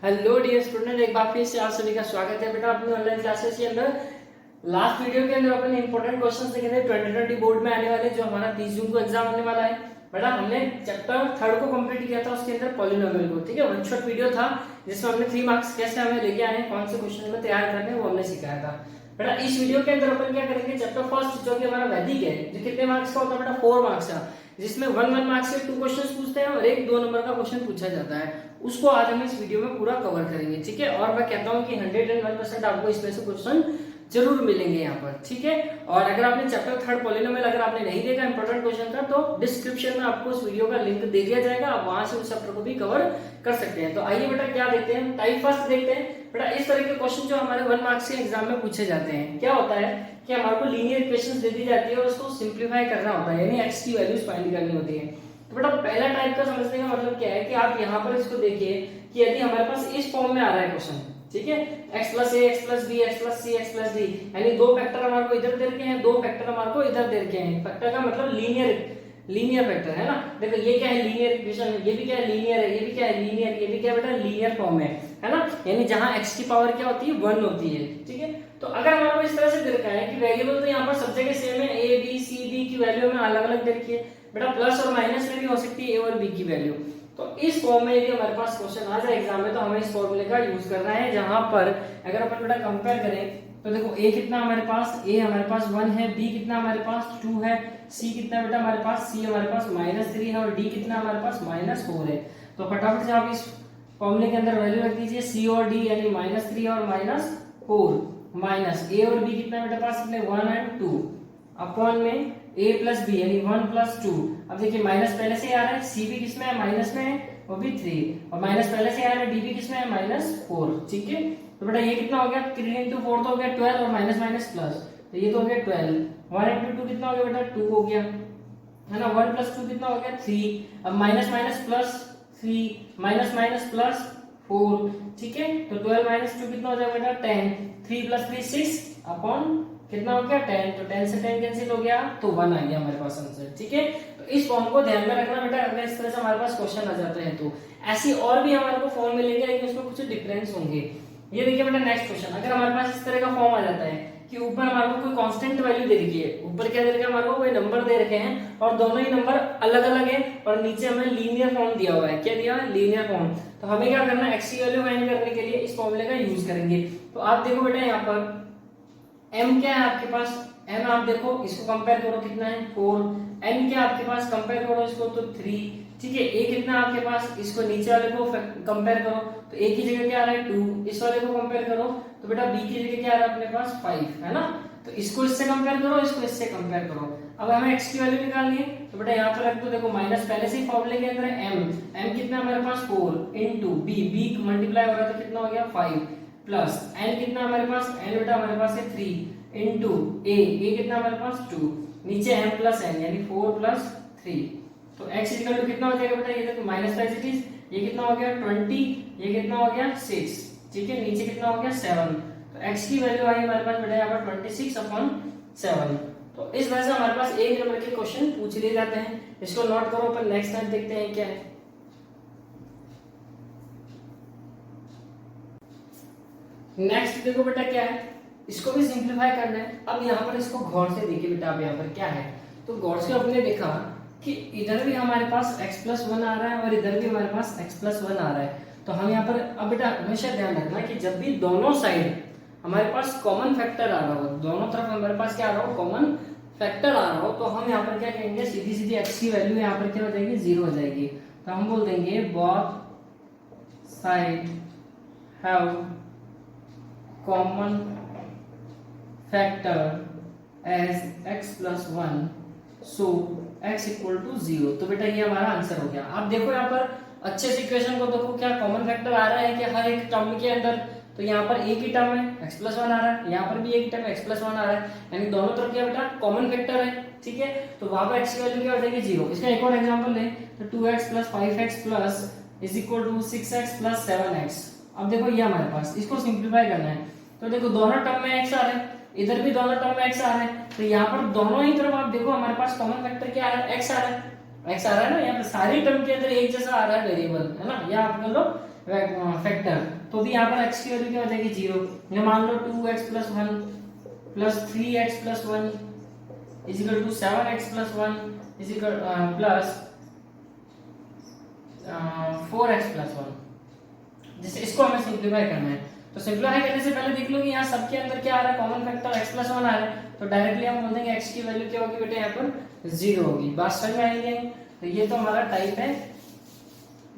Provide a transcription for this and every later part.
Hello dear student, एक बार फिर से आप सभी का स्वागत है बेटा अपनी ऑनलाइन क्लासेस के अंदर। लास्ट वीडियो के अंदर अपन इंपॉर्टेंट क्वेश्चंस देखे थे 2020 बोर्ड में आने वाले, जो हमारा 30 जून को एग्जाम होने वाला है। बेटा हमने चैप्टर थर्ड को कंप्लीट किया था, उसके अंदर पॉलिनोमियल को, ठीक है, वन शॉट वीडियो था जिसमें हमने 3 मार्क्स कैसे हमें लेके आए हैं, कौन से क्वेश्चन में तैयार करने हैं, वो हमने सिखाया था। बेटा इस वीडियो के अंदर अपन क्या करेंगे, चैप्टर फर्स्ट जो कि हमारा वैदिक है, जो कितने मार्क्स का होता है बेटा, 4 मार्क्स का, जिसमें 1 मार्क्स के 2 क्वेश्चंस पूछते हैं और एक 2 नंबर का क्वेश्चन पूछा जाता है। उसको आज हम इस वीडियो में पूरा कवर करेंगे, ठीक है। और मैं कहता हूं कि 101% आपको इसमें से क्वेश्चन जरूर मिलेंगे यहाँ पर, ठीक है। और अगर आपने चैप्टर थर्ड पॉलिनोमियल अगर आपने नहीं देखा इंपॉर्टेंट क्वेश्चन का, तो डिस्क्रिप्शन में आपको उस वीडियो का लिंक दे दिया जाएगा, आप वहां से उस चैप्टर को भी कवर कर सकते हैं। तो आइए बेटा क्या देखते हैं, टाइप फर्स्ट देखते हैं। बेटा इस तरह के क्वेश्चन जो हमारे 1 मार्क्स के एग्जाम में पूछे जाते हैं, क्या होता है कि हमारे को लीनियर इक्वेशंस दे दी जाती है और उसको सिंप्लीफाई करना होता है, यानी एक्स की वैल्यूज फाइंड करनी होती है। तो बेटा पहला टाइप का समझने का मतलब क्या है कि आप यहाँ पर इसको देखिए कि यदि हमारे पास इस फॉर्म में आ रहा है क्वेश्चन, ठीक है, x plus a x plus b x plus c x plus d, यानी 2 फैक्टर हमारे को इधर दे रखे हैं, 2 फैक्टर हमारे को इधर दे रखे हैं। फैक्टर का मतलब लीनियर फैक्टर है ना। देखो ये क्या है, लीनियर इक्वेशन, ये भी क्या है, लीनियर है, ये भी क्या है, लीनियर, ये भी क्या बेटा, लीनियर फॉर्म है ना। यानी जहां x की पावर क्या होती है, 1 होती है, ठीक है। तो अगर हमारे को इस तरह से दे रखा है कि वेरिएबल तो यहाँ पर सब जगह सेम है, a b c d की वैल्यू में अलग अलग दे रखी है, बेटा प्लस और माइनस में भी हो सकती है a और b की वैल्यू। तो इस फॉर्म में यदि हमारे पास क्वेश्चन आ जाए एग्जाम में, तो हमें इस फॉर्मूले का यूज करना है, जहां पर अगर अपन बेटा कंपेयर करें तो देखो a कितना हमारे पास, a हमारे पास 1 है, b कितना हमारे पास 2 है, c कितना बेटा हमारे पास, c हमारे पास -3 है और d कितना हमारे पास -4 है। तो फटाफट से आप इस फॉर्मूले के अंदर वैल्यू रख दीजिए, c और d यानी -3 और -4, माइनस a और b कितना बेटा पास अपने 1 और 2 अपॉन में a प्लस b यानी 1 प्लस 2। अब देखिए माइनस पहले से आ रहा है, c भी किसमें है, माइनस में है, वो भी 3, और माइनस पहले से आ रहा है, d भी किसमें है, -4, ठीक है। तो बेटा ये कितना हो गया, 3 into 4 तो हो गया 12 और माइनस माइनस प्लस, तो ये तो हो गया 12, 1 into 2 कितना हो गया बेटा, 2 हो गया, है ना। 1 प्लस 2 कितना हो गया, 3, अब minus minus plus 3, minus minus plus 4, ठीक है। तो 12 माइनस 2 कितना हो जाएगा बेटा, 10, 3 प्लस 3 6 अपॉन कितना हो गया 10, तो 10 से 10 कैंसिल हो गया, तो 1 आ गया हमारे पास आंसर, ठीक है। तो इस फॉर्म को ध्यान में रखना बेटा, अगर इस तरह से हमारे पास क्वेश्चन आ जाते हैं तो ऐसी और भी हमारे को फॉर्म मिलेंगे, लेकिन उसमें कुछ डिफरेंस होंगे। ये देखिए बेटा नेक्स्ट क्वेश्चन, अगर हमारे पास इस तरह का फॉर्म आ जाता है कि ऊपर हमारे को कोई कांस्टेंट वैल्यू दे रखी है, ऊपर क्या दे रखा है हमारे को, कोई नंबर दे रखे हैं और दोनों ही नंबर अलग अलग है, और नीचे हमें लीनियर फॉर्म दिया हुआ है, क्या दिया हुआ है, लीनियर फॉर्म। तो हमें क्या करना है, x की वैल्यू फाइंड करने के लिए इस फॉर्मूले का यूज करेंगे। तो आप देखो बेटा यहाँ पर m क्या है आपके पास, m आप देखो इसको कंपेयर करो कितना है 4, n क्या आपके पास, कंपेयर करो इसको तो 3, ठीक है। a कितना आपके पास, इसको नीचे वाले को कंपेयर करो तो a की जगह क्या आ रहा है 2, इस वाले को कंपेयर करो तो बेटा b की जगह क्या आ रहा है अपने पास 5, है ना। तो इसको इससे कंपेयर करो, इसको इससे कंपेयर करो। अब हमें x की वैल्यू निकालनी है, तो बेटा यहाँ पर रख दो, देखो माइनस पहले से ही फॉर्मूले के अंदर है m कितना हमारे पास 4 इंटू b मल्टीप्लाई हो रहा है तो कितना हो गया 5, प्लस n कितना हमारे पास, n बेटा हमारे पास है 3 इंटू a कितना हमारे पास 2, नीचे m प्लस n यानी 4 प्लस 3, तो x इक्वल टू कितना हो जाएगा बेटा, ये देखो माइनस का इट इज, ये कितना हो गया 20, ये कितना हो गया 6, ठीक है, नीचे कितना हो गया 7, तो x की वैल्यू आई हमारे पास बेटा यहाँ पर 26/7। तो इस वजह से हमारे पास एक नंबर के क्वेश्चन पूछ लिए जाते हैं, इसको नोट करो। अपन नेक्स्ट टाइम देखते हैं क्या है। नेक्स्ट देखो बेटा क्या है, इसको भी सिंप्लीफाई करना है। अब यहाँ पर इसको गौर से देखिए बेटा, अब यहाँ पर क्या है, तो गौर से अपने देखा कि इधर भी हमारे पास x+1 आ रहा है और इधर भी हमारे पास x+1 आ रहा है। तो हम यहाँ पर अब बेटा हमेशा ध्यान रखना कि जब भी दोनों साइड हमारे पास कॉमन फैक्टर आ रहा हो, दोनों तरफ हमारे पास क्या आ रहा हो, कॉमन फैक्टर आ रहा हो, तो हम यहाँ पर क्या कहेंगे, सीधी सीधी x की वैल्यू यहाँ पर क्या हो जाएगी, 0 हो जाएगी। तो हम बोल देंगे both side have common factor as x+1 so x equal to 0। तो बेटा ये हमारा आंसर हो गया। आप देखो यहाँ पर अच्छे से इक्वेशन को देखो, क्या कॉमन फैक्टर आ रहा है कि हर एक टर्म के अंदर, तो यहाँ पर एक ही टर्म है x+1 आ रहा है, यहाँ पर भी एक टर्म x+1 आ रहा है, यानी दोनों तरफ क्या बेटा कॉमन फैक्टर है, ठीक है। तो वहां पर x की वैल्यू क्या हो जाएगी 0। इसका एक और एग्जांपल ले तो 2x + 5x plus is equal to 6x + 7x। अब देखो ये हमारे पास, इसको सिंप्लीफाई करना है, तो देखो दोनों टर्म में x आ रहा है, इधर भी दोनों टर्म में x आ रहा है, तो यहाँ पर दोनों ही तरफ आप देखो हमारे पास कॉमन फैक्टर क्या आ रहा है, x आ रहा है, एक्स आ रहा है ना, यहाँ पे सारी टर्म के अंदर एक जैसा आ रहा है वेरिएबल, है ना, या आप कर लो फैक्टर, तो भी यहाँ पर x की वैल्यू क्या हो जाएगी 0। या मान लो 2x plus 1 plus 3x plus 1 is equal to 7x plus 1 is equal plus 4x plus 1। जैसे इसको हमें सिंप्लीफाई करना है, तो सिंप्लीफाई करने से पहले देख लो कि यहाँ सबके अंदर क्या आ रहा है, कॉमन फैक्टर x प्लस 1 आ रहा है, तो डायरेक्टली हम बोल देंगे x की वैल्यू क्या होगी बेटा, यहाँ पर 0 होगी। बात समझ में आएगी? तो ये तो हमारा टाइप है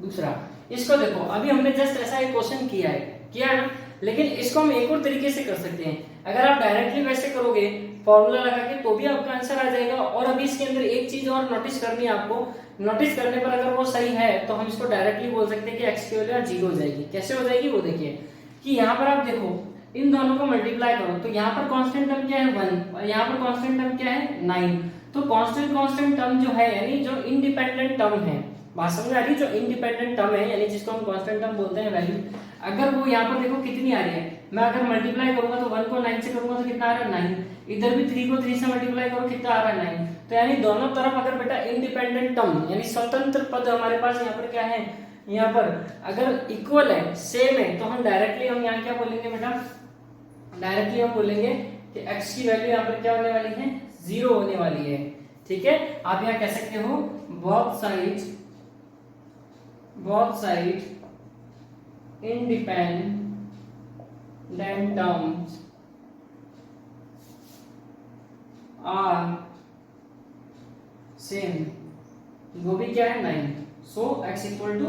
दूसरा। इसको देखो, अभी हमने जस्ट ऐसा एक क्वेश्चन किया है ना, लेकिन इसको हम एक और तरीके से कर सकते हैं। अगर आप डायरेक्टली वैसे करोगे फॉर्मूला लगा के, तो भी आपका आंसर आ जाएगा। और अभी इसके अंदर एक चीज और नोटिस करनी है आपको, नोटिस करने पर अगर वो सही है तो हम इसको डायरेक्टली बोल सकते हैं कि x की वैल्यू 0 हो जाएगी। कैसे हो जाएगी वो देखिए, कि यहाँ पर आप देखो इन दोनों को मल्टीप्लाई करो, तो यहाँ पर कांस्टेंट टर्म क्या है 1 और यहाँ पर कांस्टेंट टर्म क्या है 9। तो कांस्टेंट टर्म जो है, यानी जो इंडिपेंडेंट टर्म है, बात समझ आ रही है, जो इंडिपेंडेंट टर्म है यानी जिसको हम कांस्टेंट टर्म बोलते हैं वैल्यू, अगर वो यहाँ पर देखो कितनी आ रही है, मैं अगर मल्टीप्लाई करूंगा तो 1 को 9 से करूंगा तो कितना आ रहा है 9, इधर भी 3 को 3 से मल्टीप्लाई करो कितना आ रहा है 9। तो यानी दोनों तरफ अगर बेटा इंडिपेंडेंट टर्म यानी स्वतंत्र पद हमारे पास यहाँ पर क्या है, यहाँ पर अगर इक्वल है, सेम है, तो हम डायरेक्टली हम यहाँ क्या बोलेंगे बेटा, डायरेक्टली हम बोलेंगे कि x की वैल्यू यहाँ पर क्या होने वाली है 0 होने वाली है। ठीक है, आप यहाँ कह सकते हो both sides independent terms are same, वो भी क्या है 9, so x इक्वल टू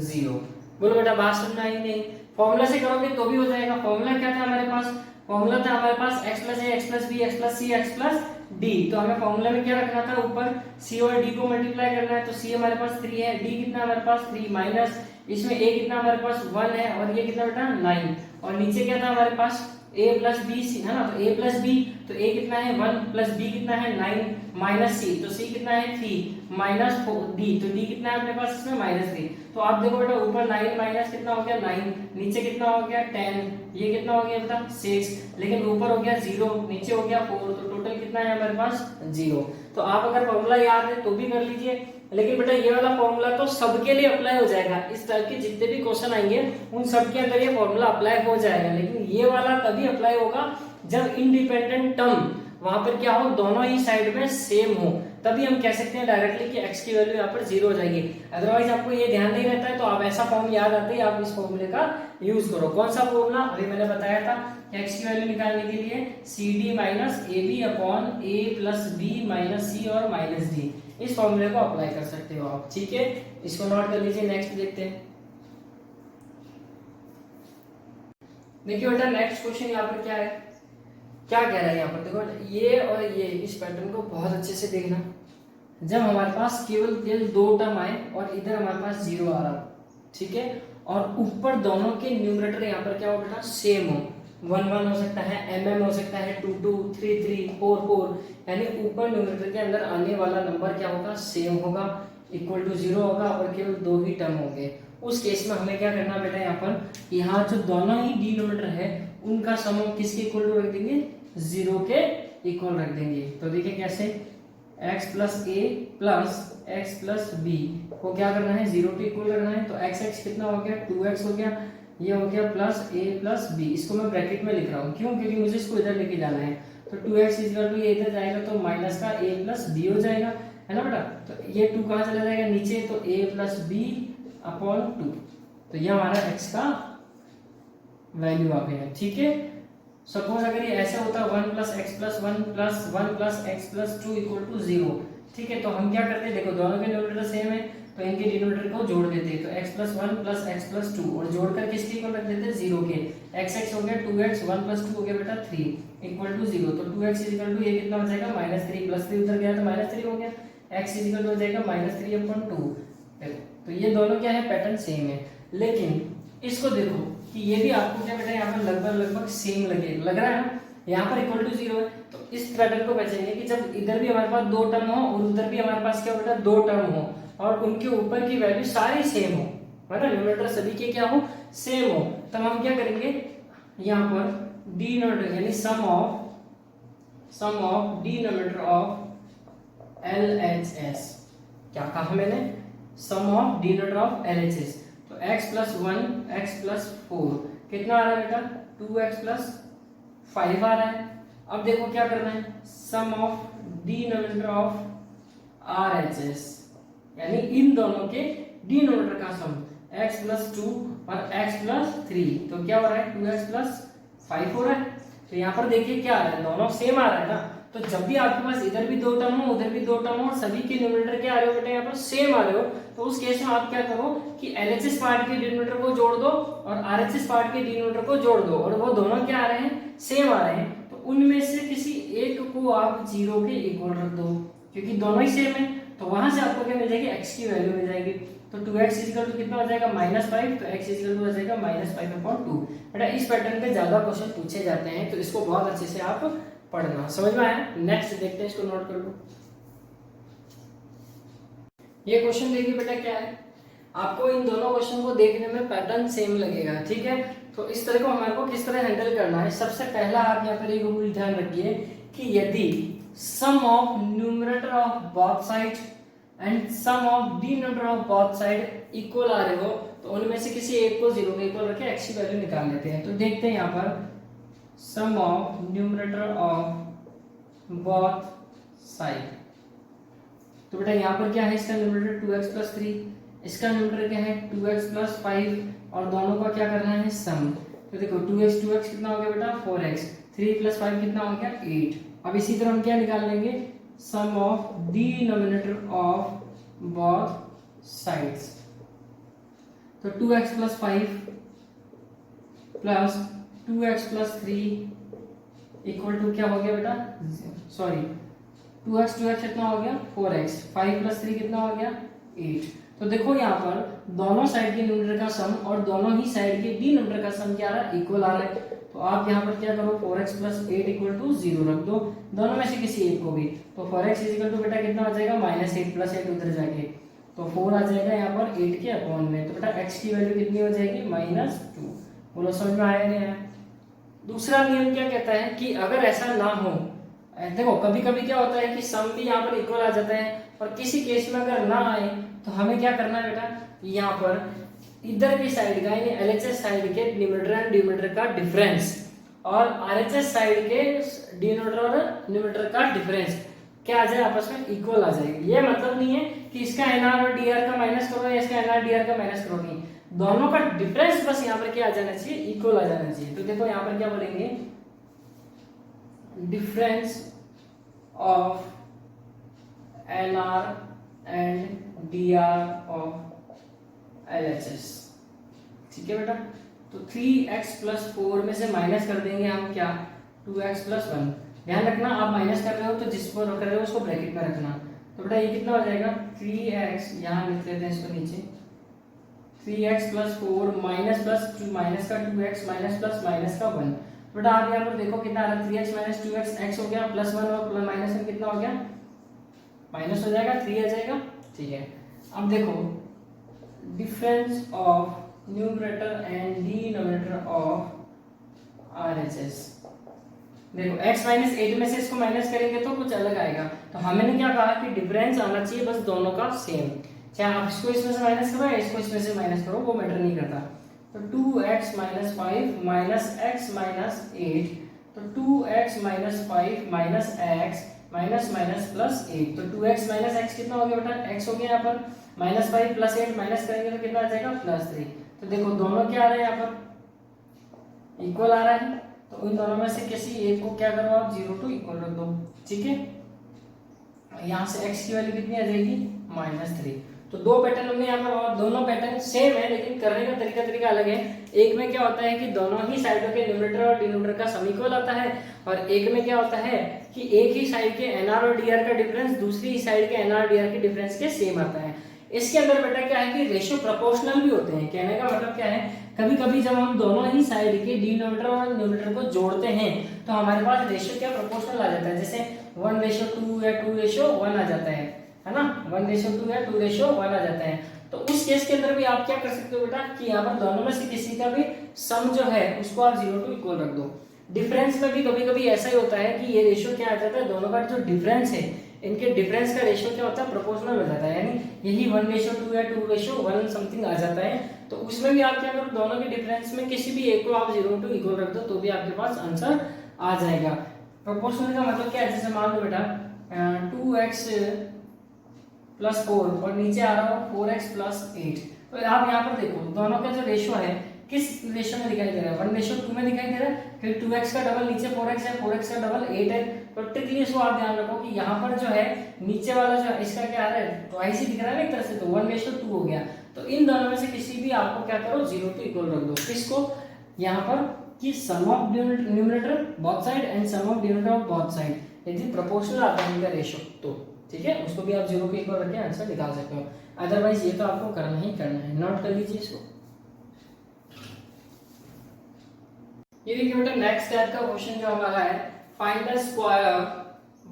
0। बोलो बेटा बात समझ आई नहीं? फॉर्मूला से करोगे तो भी हो जाएगा। फॉर्मूला क्या था हमारे पास, फॉर्मूला था हमारे पास x plus a x plus b x plus c x plus d. तो हमें फॉर्मूला में क्या रखना था, ऊपर c और d को मल्टीप्लाई करना है, तो c हमारे पास 3 है, d कितना हमारे पास 3 माइनस इसमें a कितना हमारे पास 1 है और ये कितना बेटा 9, और नीचे क्या था हमारे पास a प्लस बी सी है ना, तो a प्लस बी, तो a कितना है 1 प्लस b कितना है 9 माइनस c, तो c कितना है 3 माइनस d, तो d कितना है अपने पास इसमें -3। तो आप देखो बेटा ऊपर 9 माइनस कितना हो गया 9, नीचे कितना हो गया 10, ये कितना हो गया बेटा 6, लेकिन ऊपर हो गया 0 नीचे हो गया 4, तो टोटल कितना है हमारे पास 0। तो आप अगर फॉर्मूला याद है तो भी कर लीजिए, लेकिन बेटा ये वाला फॉर्मूला तो सबके लिए अप्लाई हो जाएगा। इस तरह के जितने भी क्वेश्चन आएंगे उन सब के अंदर ये फॉर्मूला अप्लाई हो जाएगा, लेकिन ये वाला तभी अप्लाई होगा जब इंडिपेंडेंट टर्म वहां पर क्या हो, दोनों ही साइड में सेम हो, तभी हम कह सकते हैं डायरेक्टली कि x की वैल्यू यहाँ पर 0 हो जाएगी। अदरवाइज आपको ये ध्यान नहीं रहता है तो आप ऐसा फॉर्म याद आते ही आप इस फॉर्मूले का यूज करो। कौन सा फॉर्मूला अभी मैंने बताया था, x की वैल्यू निकालने के लिए cd minus ab upon a plus b minus c और माइनस d, इस फॉर्मूले को अप्लाई कर सकते हो आप। ठीक है, इसको नोट कर लीजिए। नेक्स्ट देखते हैं। देखिए बेटा नेक्स्ट क्वेश्चन यहाँ पर क्या है, क्या कह रहा है यहाँ पर, देखो ये और ये इस पैटर्न को बहुत अच्छे से देखना। जब हमारे पास केवल 2 टर्म आए और इधर हमारे पास 0 आ रहा, ठीक है, और ऊपर दोनों के न्यूमरेटर यहाँ पर क्या हो बेटा सेम हो, 1 1 हो सकता है, mm हो सकता है, 2 2 3 3 4 4, यानी ऊपर न्यूमरेटर के अंदर आने वाला नंबर क्या होगा सेम होगा, इक्वल टू 0 होगा और केवल 2 ही टर्म होंगे। उस केस में हमें क्या करना बेटा, यहाँ पर यहाँ जो दोनों ही डिनोमिनेटर है उनका सम किसके इक्वल टू रख देंगे, 0 के इक्वल रख देंगे। तो देखिए कैसे, x प्लस ए प्लस एक्स प्लस बी को क्या करना है 0 के इक्वल करना है, तो x कितना हो गया 2x हो गया, ये हो गया प्लस a प्लस बी, इसको मैं ब्रैकेट में लिख रहा हूँ क्यों, क्योंकि मुझे इसको इधर लेके जाना है। तो 2x इक्वल टू ये इधर जाएगा तो माइनस का a प्लस बी हो जाएगा, है ना बेटा। तो ये 2 कहाँ चला जाएगा नीचे, तो a प्लस बी अपॉन 2, तो ये हमारा x का वैल्यू आ गया। ठीक है, सपोज अगर ये ऐसा होता 1 plus x plus 1 plus 1 plus x plus 2 equal to 0, ठीक है, तो हम क्या करते हैं, देखो दोनों के डिनोमिनेटर सेम है तो इनके डिनोमिनेटर को जोड़ देते हैं, तो x plus 1 plus x plus 2 और जोड़कर किसके इक्वल रख देते हैं 0 के, x हो गया 2x 1 प्लस 2 हो गया बेटा 3 इक्वल टू 0, तो 2x इक्वल टू ये कितना हो जाएगा -3 प्लस 3 उधर गया तो -3 हो गया, x इक्वल टू हो जाएगा -3 अपॉन 2। तो ये दोनों क्या है पैटर्न सेम है, लेकिन इसको देखो कि ये भी आपको क्या बेटा यहाँ पर लगभग सेम लग रहा है ना, यहाँ पर इक्वल टू 0 है, तो इस पैटर्न को बचेंगे कि जब इधर भी हमारे पास 2 टर्म हो और उधर भी हमारे पास क्या बेटा 2 टर्म हो और उनके ऊपर की वैल्यू सारी सेम हो, है ना, न्यूमरेटर सभी के क्या हो सेम हो, तब हम क्या करेंगे यहाँ पर डिनोमिनेटर यानी सम ऑफ डिनोमिनेटर ऑफ LHS क्या कहा मैंने, सम ऑफ डिनोमिनेटर ऑफ LHS। तो x प्लस 1 x प्लस 4 कितना आ रहा है बेटा, 2x प्लस 5 आ रहा है। अब देखो क्या करना है, सम ऑफ डिनोमिनेटर ऑफ RHS, यानी इन दोनों के डिनोमिनेटर का सम, x प्लस 2 और x प्लस 3, तो क्या हो रहा है 2x प्लस 5 हो रहा है। तो यहाँ पर देखिए क्या आ रहा है, दोनों सेम आ रहा है ना। तो जब भी आपके पास इधर भी 2 टर्म हो उधर भी 2 टर्म हो और सभी के न्यूमरेटर क्या आ रहे हो बेटा, यहाँ पर सेम आ रहे हो, तो उस केस में आप क्या करो कि LHS पार्ट के डिनोमिनेटर को जोड़ दो और RHS पार्ट के डिनोमिनेटर को जोड़ दो, और वो दोनों क्या आ रहे हैं, सेम आ रहे हैं। तो उनमें से किसी एक को आप 0 के इक्वल रख दो, क्योंकि दोनों ही सेम है। तो वहां से आपको क्या मिल जाएगी, x की वैल्यू मिल जाएगी। तो 2x इक्वल टू कितना हो जाएगा, -5, तो x इक्वल टू हो जाएगा -5/2। बेटा इस पैटर्न पे ज्यादा क्वेश्चन पूछे जाते हैं, तो इसको बहुत अच्छे से आप पढ़ना। समझ में आया? नेक्स्ट देखते हैं, इसको नोट कर लो। ये क्वेश्चन देखिए बेटा क्या है, आपको इन दोनों क्वेश्चन को देखने में पैटर्न सेम लगेगा, ठीक है। तो इस तरह को हमारे को किस तरह हैंडल करना है, सबसे पहला आप यहाँ पर एक रूल ध्यान रखिए कि यदि sum of numerator of both side and sum of denominator of both side equal आ रहे हो, तो उनमें से किसी एक को 0 के इक्वल रखे x की वैल्यू निकाल लेते हैं। तो देखते हैं यहाँ पर sum of numerator of both side, तो बेटा यहाँ पर क्या है, इसका न्यूमरेटर 2x प्लस 3, इसका न्यूमरेटर क्या है 2x प्लस 5, और दोनों का क्या करना है सम। तो देखो 2x कितना हो गया बेटा 4x, 3 प्लस 5 कितना हो गया 8। अब इसी तरह हम क्या निकाल लेंगे, sum of denominator of both sides. तो 2x plus 5 plus 2x plus 3 equal to क्या हो गया बेटा, सॉरी 2x कितना हो गया 4x, 5 प्लस 3 कितना हो गया 8। तो देखो यहाँ पर दोनों साइड के न्यूमरेटर का सम और दोनों ही साइड के डिनोमिनेटर का सम क्या आ रहा है, इक्वल आ रहा है। तो आप यहाँ पर क्या करो, 4x प्लस 8 इक्वल टू 0 रख दो, दोनों में से किसी एक को भी। तो 4x इक्वल टू बेटा कितना हो जाएगा -8 प्लस 8 उधर जाके, तो 4 आ जाएगा यहाँ पर 8 के अपॉन में। तो बेटा x की वैल्यू कितनी हो जाएगी -2। बोलो समझ में आया नहीं आया? दूसरा नियम क्या कहता है कि अगर ऐसा ना हो, देखो कभी कभी क्या होता है कि सम भी यहाँ पर इक्वल आ जाता है, और किसी केस में अगर ना आए तो हमें क्या करना है बेटा, यहाँ पर इधर की साइड का यानी LHS साइड के न्यूमरेटर एंड डिनोमिनेटर का डिफरेंस और RHS साइड के डिनोमिनेटर और न्यूमरेटर का डिफरेंस क्या आ जाए, आपस में इक्वल आ जाएगी। ये मतलब नहीं है कि इसका NR और DR का माइनस करो या इसका NR DR का माइनस करो, नहीं, दोनों का डिफरेंस बस यहाँ पर क्या आ जाना चाहिए, इक्वल आ जाना चाहिए। तो देखो यहाँ पर क्या बोलेंगे, difference of NR and DR of LHS, ठीक है बेटा। तो 3x प्लस 4 में से माइनस कर देंगे हम क्या, 2x प्लस 1। ध्यान रखना आप माइनस कर रहे हो तो जिसको रख रहे हो उसको ब्रैकेट में रखना। तो बेटा ये कितना हो जाएगा 3x, यहाँ लिख लेते हैं इसको नीचे, 3x plus 4 minus plus 2 minus का 2x माइनस प्लस माइनस का 1। बेटा आप यहाँ पर देखो कितना आ रहा है, 3x माइनस 2x, x हो गया प्लस 1 और माइनस 1 कितना हो गया, माइनस हो जाएगा, 3 आ जाएगा, ठीक है। अब देखो difference of numerator and denominator of RHS, देखो x माइनस 8 में से इसको माइनस करेंगे तो कुछ अलग आएगा। तो हमने क्या कहा कि डिफरेंस आना चाहिए बस दोनों का सेम, चाहे आप इसको इसमें से माइनस करो या इसको इसमें से माइनस करो, वो मैटर नहीं करता। तो 2x minus 5 minus x minus 8, तो 2x minus 5 minus x minus minus plus 8, तो 2x माइनस x कितना हो गया बेटा, x हो गया यहाँ पर, माइनस 5 प्लस 8 माइनस करेंगे तो कितना आ जाएगा +3। तो देखो दोनों क्या आ रहे हैं यहाँ पर, इक्वल आ रहा है। तो इन दोनों में से किसी एक को क्या करो आप 0 टू इक्वल रख दो, ठीक है। यहाँ से x की वैल्यू कितनी आ जाएगी -3। तो दो पैटर्न हमने यहाँ पर, और दोनों पैटर्न सेम है लेकिन करने का तरीका अलग है। एक में क्या होता है कि दोनों ही साइडों के न्यूमरेटर और डिनोमिनेटर का सम इक्वल आता है, और एक में क्या होता है कि एक ही साइड के NR और DR का डिफरेंस दूसरी ही साइड के NR और DR के डिफरेंस के सेम आता है। इसके अंदर बेटा क्या है कि रेशियो प्रोपोर्शनल भी होते हैं। कहने का मतलब क्या है, कभी कभी जब हम दोनों ही साइड के डिनोमिनेटर और न्यूमरेटर को जोड़ते हैं तो हमारे पास रेशियो क्या प्रोपोर्शनल आ जाता है, जैसे 1:2 या 2:1 आ जाता है ना, 1:2 या 2:1 आ जाता है। तो उस केस के अंदर भी आप क्या कर सकते हो बेटा कि यहाँ पर दोनों में से किसी का भी सम जो है उसको आप 0 टू इक्वल रख दो। डिफरेंस में भी कभी कभी ऐसा ही होता है कि ये रेशियो क्या आ जाता है, दोनों का जो डिफरेंस है इनके डिफरेंस का रेशियो क्या होता है, प्रोपोर्शनल हो जाता है, यानी यही 1:2 या 2:1 समथिंग आ जाता है। तो उसमें भी आप क्या करो, दोनों के डिफरेंस में किसी भी एक को आप 0 to इक्वल रख दो तो भी आपके पास आंसर आ जाएगा। प्रोपोर्शनल का मतलब क्या है, जैसे मान लो बेटा 2x + 4 और नीचे आ रहा हो 4x + 8, तो आप यहाँ पर देखो दोनों का जो रेशियो है किस रेशियो में दिखाई दे रहा है, 1:2 में दिखाई दे रहा है, फिर 2x का डबल नीचे 4x है, 4x का डबल 8 है। तो ट्रिकली इसको आप ध्यान रखो कि यहाँ पर जो है नीचे वाला जो है इसका क्या आ रहा है, ट्वाइस ही दिख रहा है ना एक तरह से, तो 1:2 हो गया। तो इन दोनों में से किसी भी आपको क्या करो 0 to इक्वल रख दो, किसको, यहाँ पर कि sum of numerator both side and sum of denominator of both side, यदि प्रोपोर्शनल आता है इनका रेशियो तो ठीक है, उसको भी आप 0 के इक्वल रख के आंसर निकाल सकते हो। अदरवाइज ये तो आपको करना ही करना है, नोट कर लीजिए इसको। ये देखिए बेटा नेक्स्ट टाइप का क्वेश्चन जो हमारा है, फाइंड द स्क्वायर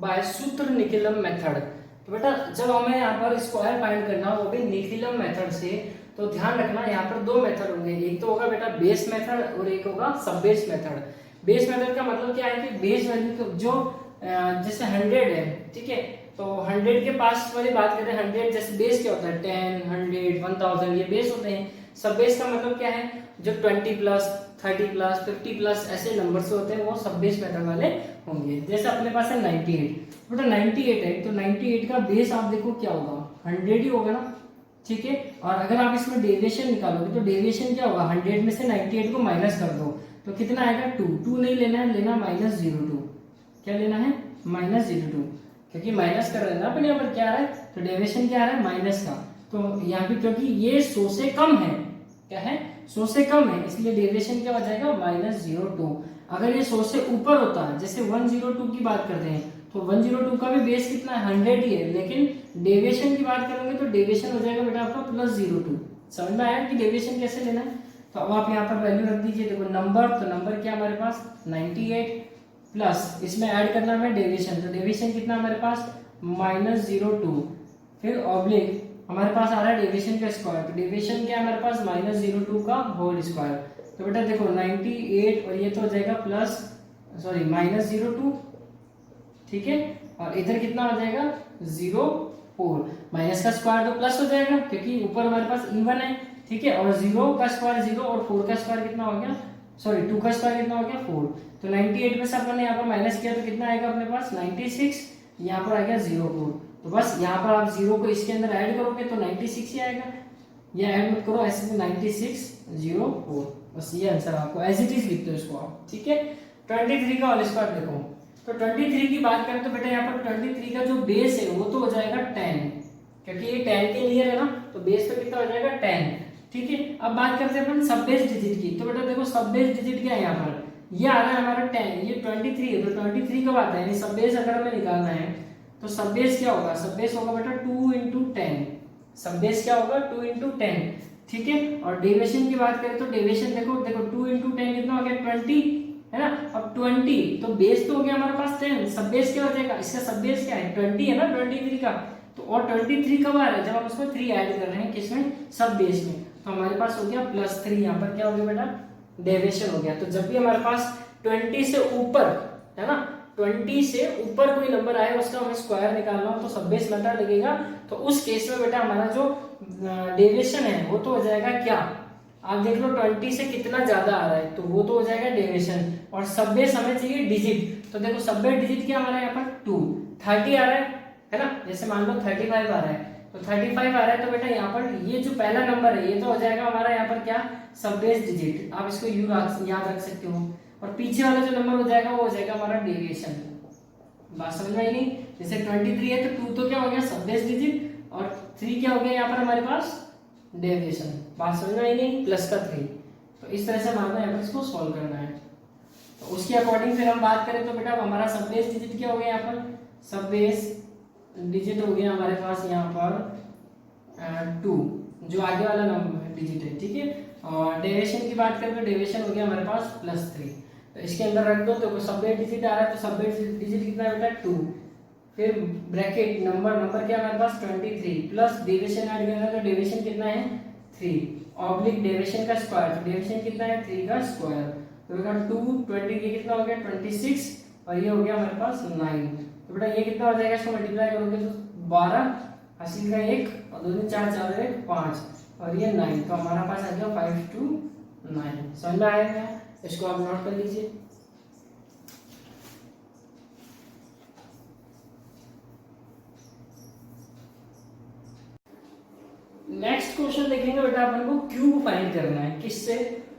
बाय सूत्रनिकेलम मेथड। तो बेटा जब हमें यहाँ पर स्क्वायर फाइंड करना वो भी निकेलम मेथड से, तो ध्यान रखना यहाँ पर दो मेथड होंगे, एक तो होगा बेटा बेस मेथड और एक होगा सब बेस मेथड। बेस मेथड का मतलब क्या है कि बेस वैल्यू जो जैसे 100 है, ठीक है, तो 100 के पास वाली बात करें, 100 जैसे बेस क्या होता है 10, 100, 1000 ये बेस होते हैं। सब बेस का मतलब क्या है, जो 20+, 30+, 50+ ऐसे नंबर से होते हैं वो सब बेस मेथड वाले होंगे। जैसे अपने पास है 98, बेटा 98 है, तो 98 का बेस आप देखो क्या होगा 100 ही होगा ना, ठीक है। और अगर आप इसमें डेविएशन निकालोगे तो डेविएशन क्या होगा, 100 में से 98 को माइनस कर दो तो कितना आएगा 2 नहीं लेना है, लेना -02, क्या लेना है -02, क्योंकि माइनस कर रहे हैं ना अपन यहाँ पर, क्या आ रहा है तो डेविएशन क्या आ रहा है माइनस का, तो यहाँ पे क्योंकि ये 100 से कम है, क्या है 100 से कम है, इसलिए डेविएशन क्या हो जाएगा -02। अगर ये 100 से ऊपर होता है, जैसे 102 की बात करते हैं, तो 102 का भी बेस कितना है 100 ही है, लेकिन डेविएशन की बात करेंगे तो डेविएशन हो जाएगा बेटा आपका +02। समझ में आया कि डेविएशन कैसे लेना है। तो अब आप यहाँ पर वैल्यू रख दीजिए, देखो नंबर, तो नंबर क्या हमारे पास 98 प्लस इसमें ऐड करना है डेविएशन, तो डेविएशन कितना हमारे पास -02, फिर ऑब्लिक हमारे पास आ रहा है डेविएशन का स्क्वायर, तो डेविएशन क्या है हमारे पास -02 का होल स्क्वायर। तो बेटा देखो 98 और ये तो हो जाएगा -02, ठीक है, और इधर कितना हो जाएगा 04, माइनस का स्क्वायर तो प्लस हो जाएगा क्योंकि ऊपर हमारे पास इवन है, ठीक है, और 0 का स्क्वायर 0 और 4 का स्क्वायर कितना हो गया, 2 का स्क्वायर कितना हो गया 4। तो 98 में से अपन ने यहाँ पर माइनस किया तो कितना आएगा अपने पास 96, यहाँ पर आ गया 04, तो बस यहाँ पर आप 0 को इसके अंदर ऐड करोगे तो 96 ही आएगा, ये ऐड मत करो ऐसे, 9604, बस ये आंसर आपको एज इट इज लिखते हो इसको आप, ठीक है। 23 का होल स्क्वायर देखो, तो 23 की बात करें तो बेटा यहाँ पर 23 का जो बेस है वो तो हो जाएगा 10, क्योंकि ये 10 के नियर है ना, तो बेस तो कितना हो जाएगा 10, ठीक है। अब बात करते हैं अपन सब बेस डिजिट की, तो बेटा देखो सब बेस डिजिट क्या है यहाँ पर, ये आ रहा है हमारा 10, ये 23 है, तो 23 कब आता है, यानी सब बेस अगर हमें निकालना है तो सब बेस क्या होगा, सब बेस होगा बेटा 2 × 10, सब बेस क्या होगा 2 × 10, ठीक है। और डेविएशन की बात करें तो डेविएशन देखो 2 × 10 कितना हो गया 20, है ना। अब 20 तो बेस तो हो गया हमारे पास 10, सब बेस क्या हो जाएगा, इसका सब बेस क्या है 20 है ना 23 का, तो और 23 कब आ रहा है, जब हम उसमें 3 ऐड कर रहे हैं किसमें, सब बेस में, तो हमारे पास हो गया +3, यहाँ पर क्या हो गया बेटा डेविएशन हो गया। तो जब भी हमारे पास 20 से ऊपर है ना, 20 से ऊपर कोई नंबर आए उसका हमें स्क्वायर निकालना हो तो सब बेस मेथड लगेगा, तो उस केस में बेटा हमारा जो डेविएशन है वो तो हो जाएगा क्या, आप देख लो 20 से कितना ज्यादा आ रहा है तो वो तो हो जाएगा डेविएशन, और सब बेस हमें चाहिए डिजिट, तो देखो सब बेस डिजिट क्या हमारा यहाँ पर 2, 30 आ रहा है ना, जैसे मान लो 35 आ रहा है, तो 35 आ रहा है, तो बेटा यहाँ पर ये जो पहला नंबर है ये तो हो जाएगा हमारा यहाँ पर क्या सब बेस डिजिट, आप इसको याद रख सकते हो, और पीछे वाला जो नंबर हो जाएगा वो हो जाएगा हमारा डेविएशन। बात समझ में आई नहीं, जैसे 23 है तो 2 तो क्या हो गया सब बेस डिजिट, और 3 क्या हो गया यहाँ पर हमारे पास डेविएशन। बात समझ में आई नहीं, +3, तो इस तरह से मानना है इसको सॉल्व करना है। तो उसके अकॉर्डिंग फिर हम बात करें तो बेटा हमारा सब बेस डिजिट क्या हो गया, यहाँ पर सब बेस डिजिट हो गया हमारे पास यहाँ पर 2, जो आगे वाला नंबर डिजिट है, ठीक है। और डेविएशन की बात करें तो डेविएशन हो गया हमारे पास +3, तो इसके अंदर रख दो, तो सब बेस डिजिट आ रहा है, तो सब बेस डिजिट कितना है बेटा 2, फिर ब्रैकेट नंबर क्या हमारे पास 23 प्लस डेविएशन ऐड करना है, तो डेविएशन कितना है 3, ऑब्लिक डेविएशन का स्क्वायर, तो डेविएशन कितना है 3 का स्क्वायर, तो बेटा 2 20 ये कितना हो गया 26, और ये हो गया हमारे पास 9, तो बेटा ये कितना हो जाएगा, इसको मल्टीप्लाई करोगे तो 12 80 का 1 और 2 4 4 1 5 और ये 9, तो हमारा पास आ गया 5 to 9। समझ में आया क्या? इसको आप नोट कर लीजिए। नेक्स्ट क्वेश्चन देखेंगे बेटा, अपन को क्यूब फाइंड करना है। किससे?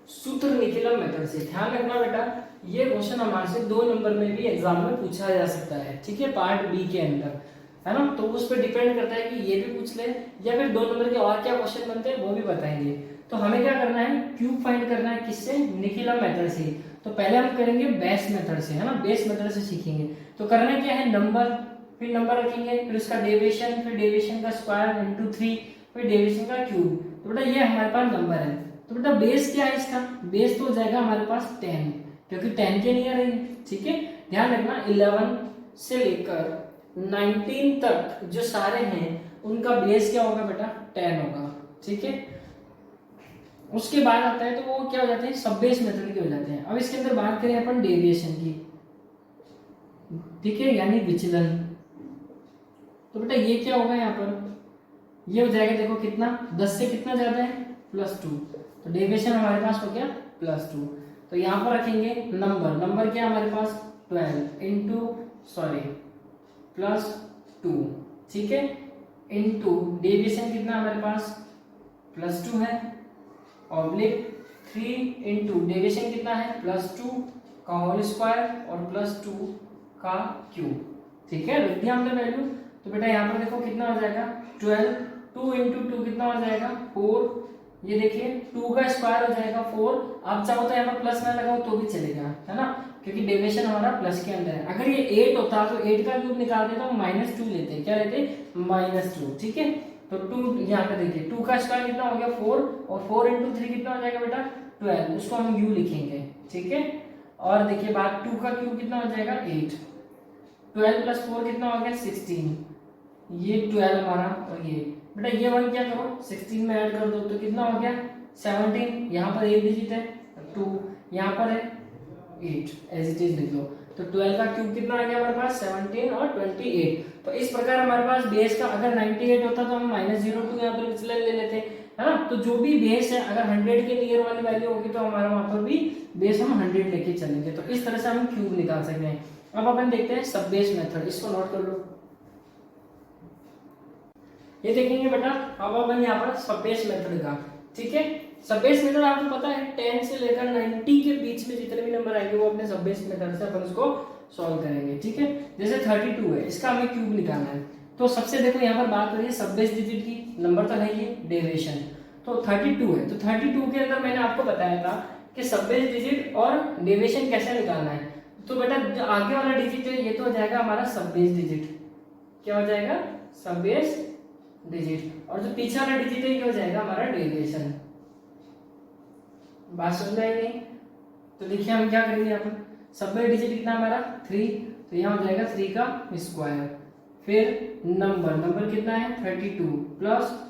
सूत्रनिखिलम मेथड से। ध्यान रखना बेटा, ये क्वेश्चन हमारे से 2 नंबर में भी एग्जाम में पूछा जा सकता है, ठीक है, पार्ट बी के अंदर, है ना। तो उस पर डिपेंड करता है कि ये भी पूछ ले या फिर 2 नंबर के और क्या क्वेश्चन बनते हैं वो भी बताएंगे। तो हमें क्या करना है, क्यूब फाइंड करना है। किससे? निखिलम मेथड से। तो पहले हम करेंगे बेस मेथड से, है ना, बेस मेथड से सीखेंगे। तो करना क्या है, नंबर, फिर नंबर रखेंगे, फिर उसका डेविएशन, फिर डेविएशन का स्क्वायर इंटू 3, फिर डेविएशन का क्यूब। तो बेटा ये हमारे पास नंबर है। तो बेटा बेस क्या है इसका? बेस तो हो जाएगा हमारे पास 10, क्योंकि 10 के नियर है, ठीक है। ध्यान रखना 11 से लेकर 19 तक जो सारे हैं उनका बेस क्या होगा बेटा? 10 होगा, ठीक है। उसके बाद आता है तो वो क्या हो जाते हैं, सब बेस मेथड के हो जाते हैं। अब इसके अंदर बात करें अपन डेविएशन की, ठीक है, यानी विचलन। तो बेटा ये क्या होगा यहाँ पर, ये हो जाएगा, देखो कितना, 10 से कितना ज्यादा है, +2, तो डेविएशन हमारे पास हो गया +2। तो यहाँ पर रखेंगे नंबर, नंबर क्या हमारे पास 12 इंटू +2, ठीक है, इंटू डेविएशन कितना हमारे पास +2 है, ऑब्लिक 3 इंटू डेविएशन कितना है +2 का होल स्क्वायर और +2 का क्यूब, ठीक है। रख दिया हमने वैल्यू। तो बेटा यहाँ पर देखो कितना हो जाएगा 12, 2 इंटू 2 कितना हो जाएगा 4, ये देखिए 2 का स्क्वायर हो जाएगा 4। आप चाहो तो यहाँ पर प्लस ना लगाओ तो भी चलेगा, है ना, क्योंकि डेविएशन हमारा प्लस के अंदर है। अगर ये 8 होता तो 8 का क्यूब निकालते तो हम -2 लेते, क्या लेते, -2, ठीक है। तो 2 यहाँ पे देखिए 2 का स्क्वायर कितना हो गया 4 और 4 इंटू 3 कितना हो जाएगा बेटा 12, उसको हम u लिखेंगे, ठीक है। और देखिए बात 2 का क्यूब कितना हो जाएगा 8, 12 + 4 कितना हो गया 16, ये 12 हमारा, और ये बेटा ये 1 क्या करो 16 में ऐड कर दो तो कितना हो गया 17, यहाँ पर 1 डिजिट है 2, यहाँ पर है 8, एज इट इज लिख लो। तो 12 का क्यूब कितना आ गया हमारे पास 17 और 28। तो इस प्रकार हमारे पास बेस का अगर 98 होता तो हम -02 यहाँ पर विचलन ले लेते, है ना। तो जो भी बेस है अगर 100 के नियर वाली वैल्यू होगी तो हमारा वहां पर भी बेस हम 100 लेके चलेंगे। तो इस तरह से हम क्यूब निकाल सकते हैं। अब अपन देखते हैं सब बेस मेथड, इसको नोट कर लो। ये देखेंगे बेटा, अब अपन यहाँ पर सब बेस मेथड का, ठीक है। सब बेस मेथड आपको पता है 10 से लेकर 90 के बीच में जितने भी नंबर आएंगे वो अपने सब बेस मेथड से अपन उसको सॉल्व करेंगे, ठीक है। जैसे 32 है, इसका हमें क्यूब निकालना है। तो सबसे देखो यहाँ पर बात करिए सब बेस डिजिट की, नंबर तो है ये डेविएशन, तो 32 है। तो 32 के अंदर मैंने आपको बताया था कि सब बेस डिजिट और डेविएशन कैसे निकालना है। तो बेटा जो आगे वाला डिजिट है ये तो हो जाएगा हमारा सब बेस डिजिट, क्या हो जाएगा सब बेस डिजिट, और जो पीछे वाला डिजिट है ये हो जाएगा हमारा डेविएशन। बात समझ में आई नहीं? तो देखिए हम क्या करेंगे, यहाँ पर सब बेस डिजिट कितना हमारा 3, तो यहाँ हो जाएगा 3 का स्क्वायर, फिर नंबर, नंबर कितना है 32 +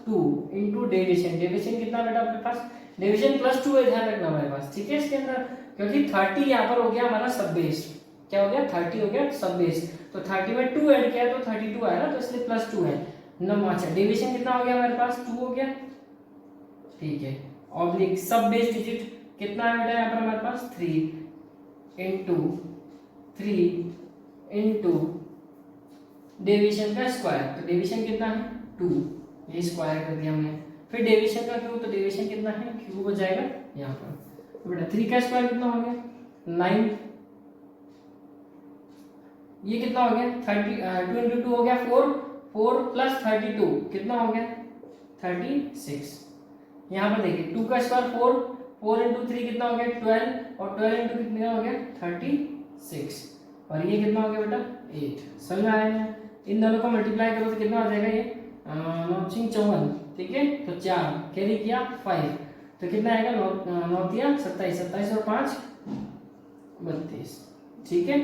2 इंटू डेविएशन, डेविएशन कितना बेटा अपने पास, डेविएशन +2 है, ध्यान रखना हमारे पास, ठीक है। इसके अंदर क्योंकि 30 यहाँ पर हो गया हमारा सब बेस, क्या हो गया 30 हो गया सब बेस, तो 30 में 2 ऐड किया तो 32 आया ना, तो इसलिए +2 है नंबर। अच्छा डेविएशन कितना हो गया हमारे पास 2 हो गया, ठीक है। ऑब्लिक सब बेस डिजिट कितना है बेटा यहाँ पर हमारे पास 3 इंटू डेविएशन का स्क्वायर, तो डेविएशन कितना है 2, ये स्क्वायर कर दिया हमने, फिर डेविएशन का क्यूब, तो डेविएशन कितना है क्यूब हो जाएगा यहाँ पर। तो बेटा 3 का स्क्वायर कितना हो गया 9, ये कितना हो गया 2 इंटू 2 हो गया 4 + 32 कितना हो गया 36। यहाँ पर देखिए 2 का स्क्वायर 4 इंटू 3 कितना हो गया 12 और 12 इंटू कितना हो गया 36, और ये कितना हो गया बेटा 8। समझ में आया ना? इन दोनों को मल्टीप्लाई करो तो कितना हो जाएगा ये 9 × 54, ठीक है। तो 4 कैरी किया 5, तो कितना आएगा 9 × 3 27, 27 और 5 32, ठीक है।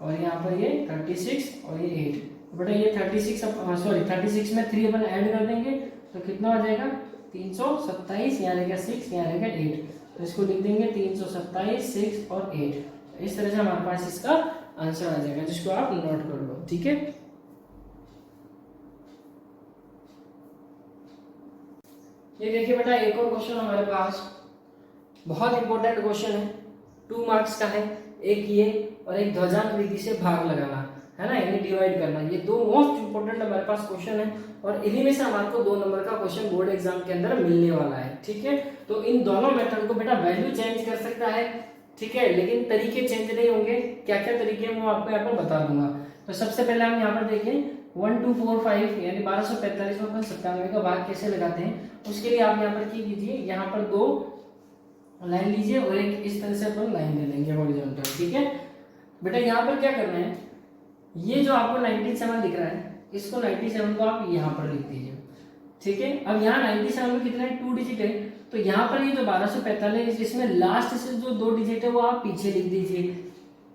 और यहाँ पर ये 36 और ये 8, तो बेटा ये 36 में 3 अपन ऐड कर देंगे तो कितना हो जाएगा 327, यहाँ रहेगा 6, यहाँ रहेगा 8, तो इसको लिख देंगे 327, 6 और 8। इस तरह से हमारे पास इसका आंसर आ जाएगा, जिसको आप नोट कर लो। ठीक है, ये देखिए बेटा एक और क्वेश्चन हमारे पास, बहुत इंपॉर्टेंट क्वेश्चन है, 2 मार्क्स का है। एक ये और एक ध्वजांक विधि से भाग लगाना है ना, यानी डिवाइड करना। ये दो मोस्ट इंपॉर्टेंट हमारे पास क्वेश्चन है और इन्हीं में से हमारे को 2 नंबर का क्वेश्चन बोर्ड एग्जाम के अंदर मिलने वाला है। ठीक है, तो इन दोनों मेथड को बेटा वैल्यू चेंज कर सकता है, ठीक है, लेकिन तरीके चेंज नहीं होंगे। क्या क्या तरीके हैं वो आपको यहाँ पर बता दूंगा। तो सबसे पहले हम यहाँ पर देखें 1 2 4 5 यानी 1245 में अपन 97 का भाग कैसे लगाते हैं, उसके लिए आप यहाँ पर क्या कीजिए, यहाँ पर 2 लाइन लीजिए और एक इस तरह से अपन लाइन ले लेंगे हॉरिजॉन्टल। ठीक है बेटा, यहाँ पर क्या करना है, ये जो आपको 97 दिख रहा है, इसको 97 को आप यहाँ पर लिख दीजिए। ठीक है, अब यहाँ 97 में कितना है, 2 डिजिट है, तो यहाँ पर ये जो 1245 इसमें लास्ट से जो 2 डिजिट है वो आप पीछे लिख दीजिए।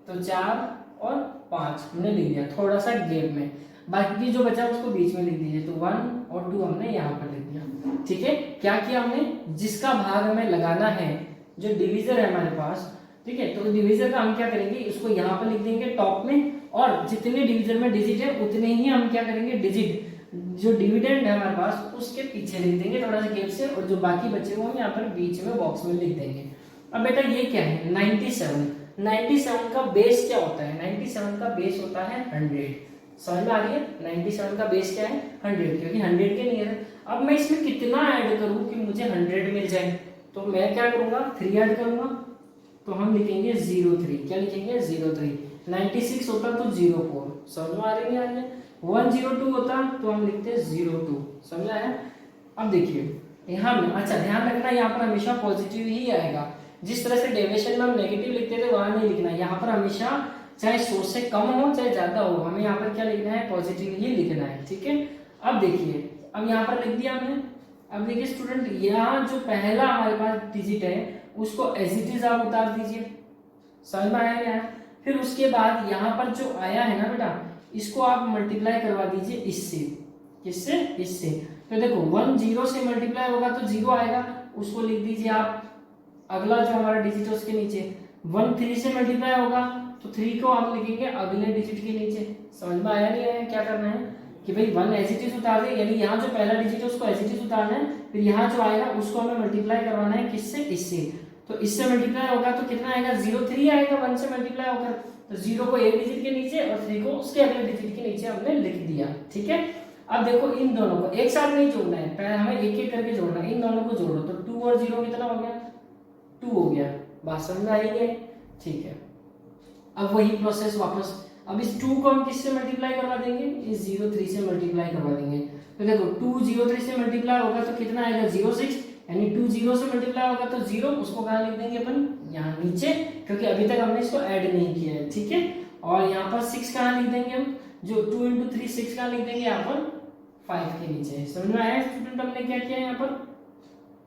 तो 4 और 5 हमने लिख दिया थोड़ा सा गैप में, बाकी जो बचा उसको बीच में लिख दीजिए। तो 1 और 2 हमने यहाँ पर लिख दिया। ठीक है, क्या किया हमने, जिसका भाग हमें लगाना है, जो डिवीजर है हमारे पास, ठीक है, तो डिवीजर का हम क्या करेंगे, इसको यहाँ पर लिख देंगे टॉप में, और जितने डिवीजर में डिजिट है उतने ही हम क्या करेंगे, डिजिट जो डिविडेंड है हमारे पास उसके पीछे लिख देंगे थोड़ा सा गैप से, और जो बाकी बचे वो हम यहाँ पर बीच में बॉक्स में लिख देंगे। अब बेटा ये क्या है, 97 का बेस क्या होता है, 97 का बेस होता है 100। समझ में आ रही है, 97 का बेस क्या है 100, क्योंकि 100 के नियर है। अब मैं इसमें कितना ऐड करूं कि मुझे 100 मिल जाए, तो मैं क्या करूंगा, 3 ऐड करूंगा, तो हम लिखेंगे 03। क्या लिखेंगे, 03। 96 होता तो 04, समझ में आ रही है। 102 होता तो हम लिखते 02, समझ आया। अब देखिए यहाँ में, अच्छा ध्यान रखना, यहाँ पर हमेशा पॉजिटिव ही आएगा। जिस तरह से डेविएशन में हम नेगेटिव लिखते थे वहां नहीं लिखना, यहाँ पर हमेशा चाहे 100 से कम हो चाहे ज्यादा हो, हमें यहाँ पर क्या लिखना है, पॉजिटिव ही लिखना है। ठीक है, अब देखिए, अब यहाँ पर लिख दिया हमने। अब देखिए स्टूडेंट, यहाँ जो पहला हमारे पास डिजिट है उसको एज इट इज आप उतार दीजिए, समझ में आया क्या। फिर उसके बाद यहाँ पर जो आया है ना बेटा, इसको आप मल्टीप्लाई करवा दीजिए इससे, किससे, इससे। तो देखो 1 0 से मल्टीप्लाई होगा तो 0 आएगा, उसको लिख दीजिए आप अगला जो हमारा डिजिट है उसके नीचे। 1 3 से मल्टीप्लाई होगा तो 3 को आप लिखेंगे अगले डिजिट के नीचे। समझ में आया नहीं आया, क्या करना है कि भाई 1 एज इट इज उतार दे, यानी यहाँ जो पहला डिजिट है उसको एज इट इज उतारना है, फिर यहाँ जो आएगा उसको हमें मल्टीप्लाई करवाना है, किससे, इससे। तो इससे मल्टीप्लाई होगा तो कितना आएगा, 03 आएगा 1 से मल्टीप्लाई होकर। तो 0 को एक डिजिट के नीचे और 3 को उसके अगले डिजिट के नीचे हमने लिख दिया। ठीक है, अब देखो इन दोनों को एक साथ नहीं जोड़ना है, पहले हमें एक एक करके जोड़ना है। इन दोनों को जोड़ो तो 2 और 0 कितना हो गया, 2 हो गया। बात समझ में आई है, ठीक है। अब वही प्रोसेस वापस, अब इस 2 को हम किससे मल्टीप्लाई करवा देंगे, इस 03 से मल्टीप्लाई करवा देंगे। तो देखो 2 03 से मल्टीप्लाई होगा तो कितना आएगा, 06, यानी 2 0 से मल्टीप्लाई होगा तो 0, उसको कहाँ लिख देंगे अपन, यहाँ नीचे, क्योंकि अभी तक हमने इसको ऐड नहीं किया है। ठीक है, और यहाँ पर 6 कहाँ लिख देंगे हम, जो 2 × 3 6 कहाँ लिख देंगे, यहाँ पर 5 के नीचे। समझ में आया स्टूडेंट, हमने क्या किया यहाँ पर।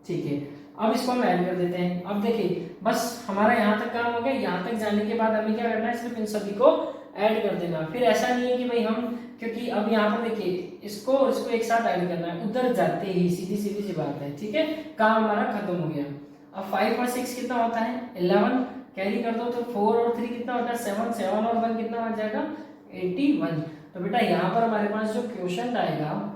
ठीक है, अब इसको हम ऐड कर देते हैं। अब देखिए बस हमारा यहाँ तक काम हो गया, यहाँ तक जाने के बाद हमें क्या करना है, सिर्फ इन सभी को ऐड कर देना। फिर ऐसा नहीं है कि भाई हम, क्योंकि अब यहाँ पर देखिए इसको और इसको एक साथ ऐड करना है, उधर जाते ही सीधी सीधी सी बात है। ठीक है, काम हमारा खत्म हो गया। अब 5 और 6 कितना होता है, 11, कैरी कर दो तो 4 और 3 कितना होता है, 7, 7 और 1 कितना हो जाएगा, 81। तो बेटा यहाँ पर हमारे पास जो क्वेश्चन आएगा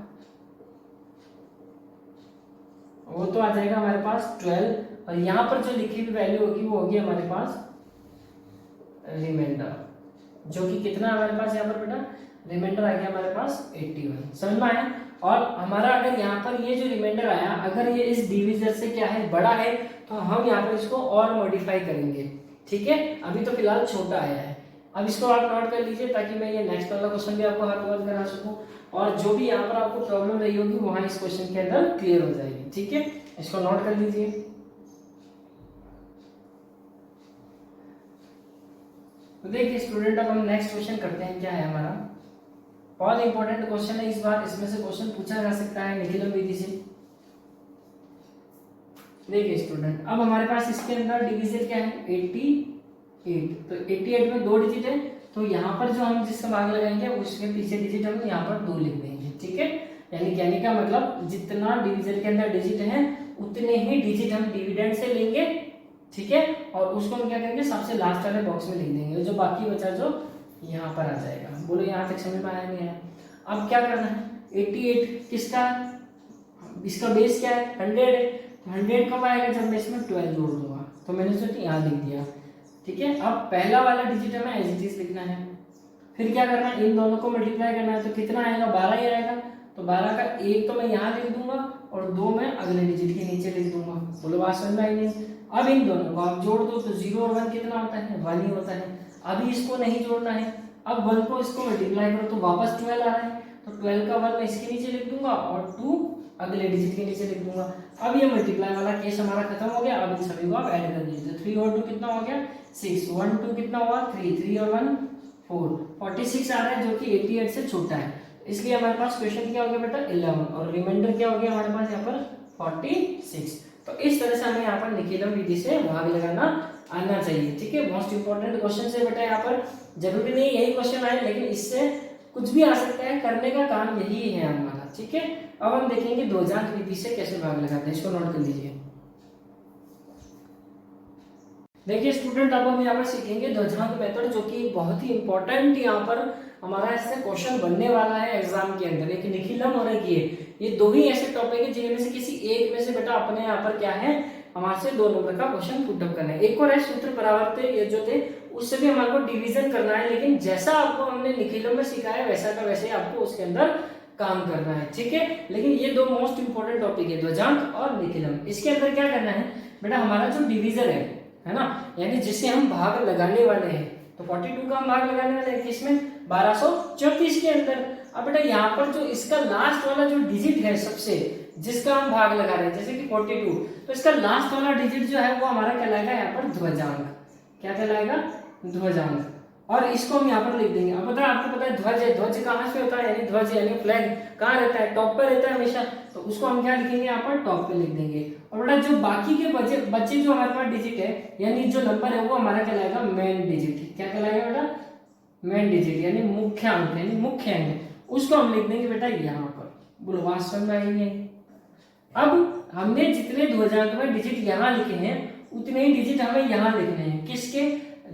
वो तो आ जाएगा हमारे पास 12, और यहाँ पर जो लिखी हुई वैल्यू होगी वो होगी हमारे पास रिमाइंडर, जो कि कितना हमारे पास यहाँ पर बेटा, रिमाइंडर आ गया हमारे पास 81। समझ में आया। और हमारा अगर यहाँ पर ये जो रिमाइंडर आया, अगर ये इस डिविजन से क्या है, बड़ा है, तो हम यहाँ पर इसको और मॉडिफाई करेंगे। ठीक है, अभी तो फिलहाल छोटा आया है। अब इसको आप नोट कर लीजिए ताकि मैं ये नेक्स्ट वाला क्वेश्चन भी आपको हाथ वर्क करा सकूं, और जो भी यहाँ पर आपको प्रॉब्लम रही होगी वहां इस क्वेश्चन के अंदर क्लियर हो जाएगी। ठीक है, इसको नोट कर लीजिए। तो देखिए स्टूडेंट, अब हम नेक्स्ट क्वेश्चन करते हैं। क्या है हमारा, बहुत इंपॉर्टेंट क्वेश्चन है इस बार, इसमें से क्वेश्चन पूछा जा सकता है निखिलम विधि से। देखिए स्टूडेंट, अब हमारे पास इसके अंदर डिवीजन क्या है, 88। तो 88 में 2 डिजिट है, तो यहाँ पर जो हम जिसका भाग लगाएंगे उसके पीछे डिजिट हम यहाँ पर 2 लिख देंगे। ठीक है, यानी कहने का मतलब जितना डिवीजन के अंदर डिजिट है उतने ही डिजिट हम डिविडेंड से लेंगे। ठीक है, और उसको हम क्या करेंगे, सबसे लास्ट वाले बॉक्स में लिख देंगे, जो बाकी बचा जो यहाँ पर आ जाएगा। बोलो यहाँ तक समझ में आया नहीं आया? अब क्या करना है, 88 किसका, इसका बेस क्या है 100 है, तो 100 कब आएगा, जब मैं इसमें 12 जोड़ दूंगा। तो मैंने सोचा यहाँ लिख दिया, ठीक है। अब पहला वाला डिजिट हमें एज इट इज लिखना है, फिर क्या करना है, इन दोनों को मल्टीप्लाई करना है, तो कितना आएगा 12 ही आएगा। तो 12 का एक तो मैं यहाँ लिख दूंगा और 2 मैं अगले डिजिट के नीचे लिख दूंगा। बोलो बात समझ में आई नहीं? अब इन दोनों को आप जोड़ दो तो 0 और 1 कितना होता है, 1 ही होता है। अभी इसको नहीं जोड़ना है, अब 1 को इसको मल्टीप्लाई करो तो वापस 12 आ रहा है, तो 12 का 1 मैं इसके नीचे लिख दूंगा और 2 अगले डिजिट के नीचे लिख दूंगा। अब ये मल्टीप्लाई वाला केस हमारा खत्म हो गया। अब इन सभी को आप ऐड कर दीजिए, 3 और 2 कितना हो गया 6, 1 2 कितना हुआ 3, 3 और 1 4, 46 आ रहा है, जो कि 88 से छोटा है। इसलिए हमारे पास क्वेश्चन क्या हो गया बेटा 11, और रिमाइंडर क्या हो गया हमारे पास यहाँ पर 46। तो इस तरह से हमें यहाँ पर निखिलम विधि से भाग लगाना आना चाहिए, ठीक है। मोस्ट इंपोर्टेंट क्वेश्चन है बेटा, यहाँ पर जरूरी नहीं यही क्वेश्चन आए, लेकिन इससे कुछ भी आ सकता है, करने का काम यही है हमारा, ठीक है। अब हम देखेंगे ध्वजांक विधि से कैसे भाग लगाते हैं, इसको नोट कर लीजिए। देखिए स्टूडेंट, अब हम यहाँ पर सीखेंगे ध्वजांक मेथड, जो कि बहुत ही इंपॉर्टेंट यहाँ पर हमारा इससे क्वेश्चन बनने वाला है एग्जाम के अंदर। एक निखिलम और एक ये दो ही ऐसे टॉपिक है जिनमें से किसी एक में से बेटा अपने यहाँ पर क्या है, हमारे से 2 नंबर का क्वेश्चन पुटअप करना है। एक और है सूत्र परावर्त, ये जो थे उससे भी हमारे को डिवीजन करना है, लेकिन जैसा आपको हमने निखिलम में सिखाया वैसा का वैसे आपको उसके अंदर काम करना है, ठीक है। लेकिन ये 2 मोस्ट इंपोर्टेंट टॉपिक है, ध्वजांक और निखिलम। इसके अंदर क्या करना है बेटा, हमारा जो डिवीजन है ना, यानी जिससे हम भाग लगाने वाले हैं, तो 42 का हम भाग लगाने वाले हैं किसमें 1234 के अंदर। अब बेटा यहाँ पर जो इसका लास्ट वाला जो डिजिट है सबसे, जिसका हम भाग लगा रहे हैं, जैसे कि 42, तो इसका लास्ट वाला डिजिट जो है वो हमारा कहलाएगा यहाँ पर ध्वजांक। क्या कहलाएगा, ध्वजांक। और इसको हम यहाँ पर लिख देंगे। अब बता, आपको पता है ध्वज है, ध्वज कहाँ से होता है, यानी ध्वज यानी फ्लैग कहाँ रहता है, टॉप पर रहता है हमेशा, तो उसको हम क्या लिखेंगे यहाँ पर टॉप पे लिख देंगे। और बेटा जो बाकी के बच्चे जो हमारे पास डिजिट है, यानी जो नंबर है वो हमारा कहलाएगा मेन डिजिट। क्या कहलाएगा बेटा, मेन डिजिट, यानी मुख्य अंक, यानी मुख्य अंक, उसको हम लिख देंगे बेटा यहाँ पर। बोलो बात समझ में आई है? अब हमने जितने ध्वजांक में डिजिट यहाँ लिखे हैं उतने ही डिजिट हमें यहाँ लिखने हैं, किसके,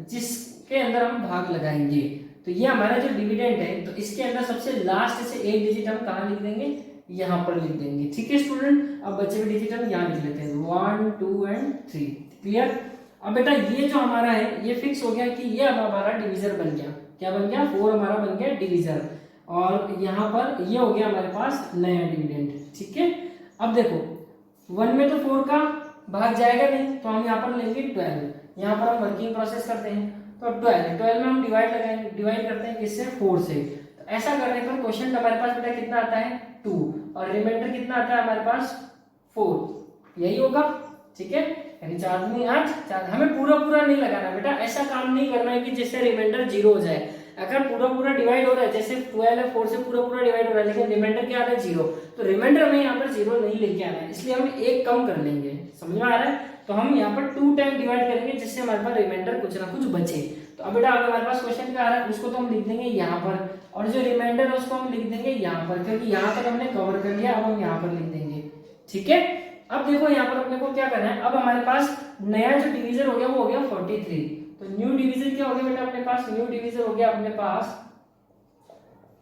जिसके अंदर हम भाग लगाएंगे। तो ये हमारा जो डिविडेंड है, तो इसके अंदर सबसे लास्ट से एक डिजिट हम कहाँ लिख देंगे, यहाँ पर लिख देंगे, ठीक है स्टूडेंट। अब बचे हुए डिजिट हम यहाँ लिख लेते हैं 1 2 एंड 3, क्लियर। अब बेटा ये जो हमारा है ये फिक्स हो गया कि ये अब हमारा डिविजर बन गया। क्या बन गया, 4 हमारा बन गया डिविजर, और यहाँ पर ये हो गया हमारे पास नया डिविडेंड, ठीक है। अब देखो 1 में तो 4 का भाग जाएगा नहीं, तो हम यहाँ पर लेंगे 12। यहाँ पर हम वर्किंग प्रोसेस करते हैं, तो 12 में हम डिवाइड करते हैं किससे, 4 से। तो ऐसा करने पर क्वेश्चन हमारे पास बेटा कितना आता है 2, और रिमाइंडर कितना आता है हमारे पास 4, यही होगा, ठीक है। यानी 4 दूनी 8, 4। हमें पूरा नहीं लगाना बेटा, ऐसा काम नहीं करना है कि जिससे रिमाइंडर 0 हो जाए। अगर पूरा डिवाइड हो रहा है, जैसे 12 है 4 से पूरा डिवाइड हो रहा है, लेकिन रिमाइंडर क्या आ रहा है 0, तो रिमाइंडर हमें यहाँ पर 0 नहीं लेके आना है, इसलिए हम एक कम कर लेंगे। समझ में आ रहा है? तो हम यहाँ पर 2 टाइम डिवाइड करेंगे, जिससे हमारे पास रिमाइंडर कुछ ना कुछ बचे। तो अब बेटा हमारे पास क्वेश्चन क्या आ रहा है, उसको तो हम लिख देंगे यहाँ पर, और जो रिमाइंडर है उसको हम लिख देंगे यहाँ पर, क्योंकि यहाँ तक हमने कवर कर लिया। अब हम यहाँ पर लिख देंगे, ठीक है। अब देखो यहाँ पर अपने को क्या करना है, अब हमारे पास नया जो डिवीजर हो गया वो हो गया 43। तो न्यू डिवीजर क्या हो गया बेटा अपने पास, न्यू डिवीजर हो गया अपने पास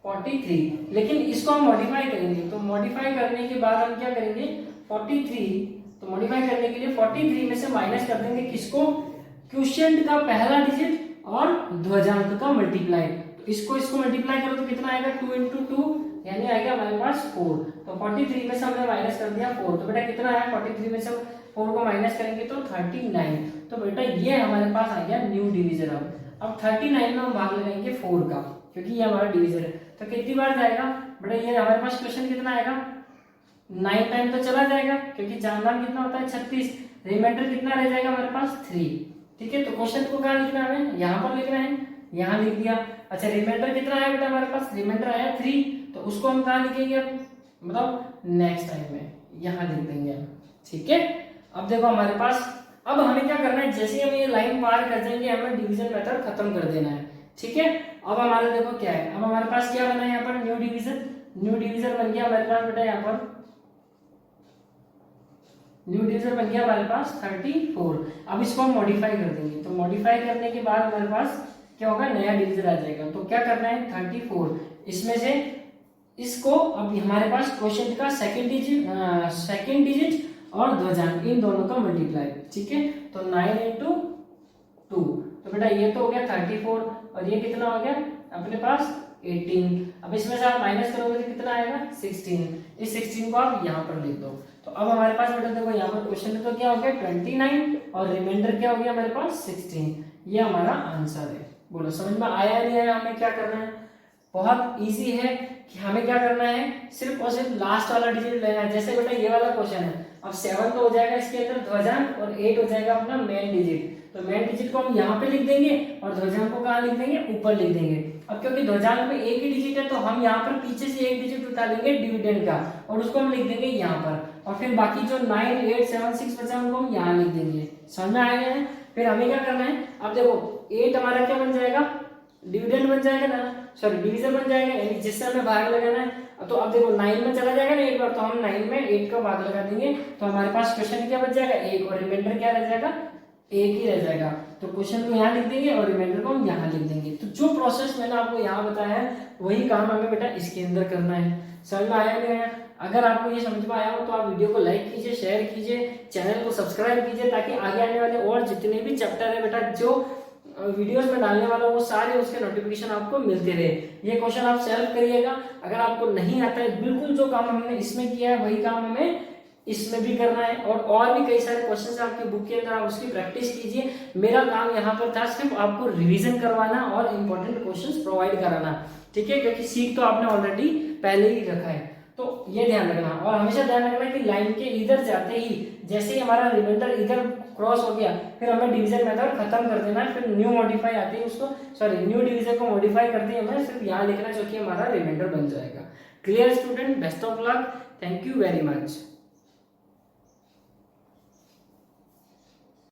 43। लेकिन इसको हम मॉडिफाई करेंगे, तो मॉडिफाई करने के बाद हम क्या करेंगे 43, तो मॉडिफाई करने के लिए 43 में से माइनस कर देंगे किसको, क्वोशिएंट का पहला डिजिट और ध्वजांक का मल्टीप्लाई। तो इसको मल्टीप्लाई करो तो कितना आएगा 2 × 2, यानी आएगा हमारे पास 4। तो 43 में से हमने माइनस कर दिया 4, तो बेटा कितना आया 43 में से 4 को माइनस करेंगे तो 39। तो बेटा ये हमारे पास आ गया न्यू डिवीजर। अब 39 में हम भाग लगाएंगे 4 का, क्योंकि ये हमारा डिवीजर है। तो कितनी बार जाएगा बेटा, ये हमारे पास क्वेश्चन कितना आएगा 9 टाइम तो चला जाएगा, क्योंकि 4 नाम कितना होता है 36, रिमाइंडर कितना रह जाएगा हमारे पास 3, ठीक है। तो क्वेश्चन को कहाँ लिखना है, हमें यहाँ पर लिखना है, यहाँ लिख दिया। अच्छा रिमाइंडर कितना आया बेटा हमारे पास, रिमाइंडर आया 3, तो उसको हम कहाँ लिखेंगे, मतलब नेक्स्ट टाइम में यहाँ लिख देंगे, ठीक है। अब देखो हमारे पास, अब हमें क्या करना है, जैसे हम ये लाइन पार कर जाएंगे हमें डिवीजन मेथड खत्म कर देना है, ठीक है। अब हमारा देखो क्या है, अब हमारे पास क्या बना है यहाँ पर न्यू डिवीजन बन गया हमारे पास बेटा, यहाँ पर न्यू डिवीजन बन गया हमारे पास 34। अब इसको हम मॉडिफाई कर देंगे, तो मॉडिफाई करने के बाद हमारे पास क्या होगा, नया डिजिट आ जाएगा। तो क्या करना है, 34 इसमें से इसको, अब हमारे पास क्वेश्चन का सेकंड डिजिट और ध्वजांक इन दोनों का मल्टीप्लाई, ठीक है। तो 9 into 2, तो बेटा ये तो हो गया 34 और ये कितना हो गया अपने पास 18। अब इसमें से आप माइनस करोगे तो कितना आएगा 16। इस 16 को आप यहाँ पर लिख दो। तो अब हमारे पास बेटा देखो यहाँ पर क्वेश्चन में तो क्या हो गया 29 और रिमाइंडर क्या हो गया हमारे पास 16। ये हमारा आंसर है। बोलो समझ में आया नहीं आया, हमें क्या करना है, बहुत इजी है कि हमें क्या करना है, सिर्फ और सिर्फ लास्ट वाला डिजिट लेना है। जैसे बेटा ये वाला क्वेश्चन है, अब 7 तो हो जाएगा इसके अंदर ध्वजांक और 8 हो जाएगा अपना मेन डिजिट। तो मेन डिजिट को हम यहाँ पे लिख देंगे और ध्वजांक को कहाँ लिख देंगे, ऊपर लिख देंगे। अब क्योंकि ध्वजांक में एक ही डिजिट है तो हम यहाँ पर पीछे से एक डिजिट उठा लेंगे डिविडेंड का और उसको हम लिख देंगे यहाँ पर, और फिर बाकी जो 9, 8, 7, 6 बचा उनको हम यहाँ लिख देंगे। समझ में आ गया है। फिर हमें क्या करना है, अब देखो 8 हमारा क्या बन जाएगा, डिविडेंड बन जाएगा ना, सॉरी डिवीजन बन जाएगा, यानी जिससे हमें भाग लगाना है। तो अब देखो 9 में चला जाएगा ना एक बार, तो हम 9 में 8 का भाग लगा देंगे, तो हमारे पास क्वेश्चन क्या बच जाएगा 1 और रिमाइंडर क्या रह जाएगा 1 ही रह जाएगा। तो क्वेश्चन को यहाँ लिख देंगे और रिमाइंडर को हम यहाँ लिख देंगे। तो जो प्रोसेस मैंने आपको यहाँ बताया है वही काम हमें बेटा इसके अंदर करना है। समझ में आया नहीं आया? अगर आपको ये समझ में आया हो तो आप वीडियो को लाइक कीजिए, शेयर कीजिए, चैनल को सब्सक्राइब कीजिए, ताकि आगे आने वाले और जितने भी चैप्टर है बेटा जो वीडियोस में डालने वाला वो सारे उसके नोटिफिकेशन आपको मिलते रहे। ये क्वेश्चन आप सॉल्व करिएगा। अगर आपको नहीं आता है, बिल्कुल जो काम हमने इसमें किया है वही काम हमें इसमें भी करना है, और भी कई सारे क्वेश्चन आपकी बुक के अंदर, आप उसकी प्रैक्टिस कीजिए। मेरा काम यहाँ पर था सिर्फ आपको रिवीजन करवाना और इंपॉर्टेंट क्वेश्चंस प्रोवाइड कराना, ठीक है, क्योंकि सीख तो आपने ऑलरेडी पहले ही रखा है। तो ये ध्यान रखना, और हमेशा ध्यान रखना कि लाइन के इधर जाते ही जैसे ही हमारा रिमाइंडर इधर क्रॉस हो गया, फिर हमें डिवीजन मेथड खत्म कर देना है, फिर न्यू मॉडिफाई आती है उसको, सॉरी न्यू डिवीजन को मॉडिफाई करते ही हमें सिर्फ यहाँ लिखना, जो कि हमारा रिमाइंडर बन जाएगा। Clear student, best of luck, thank you very much.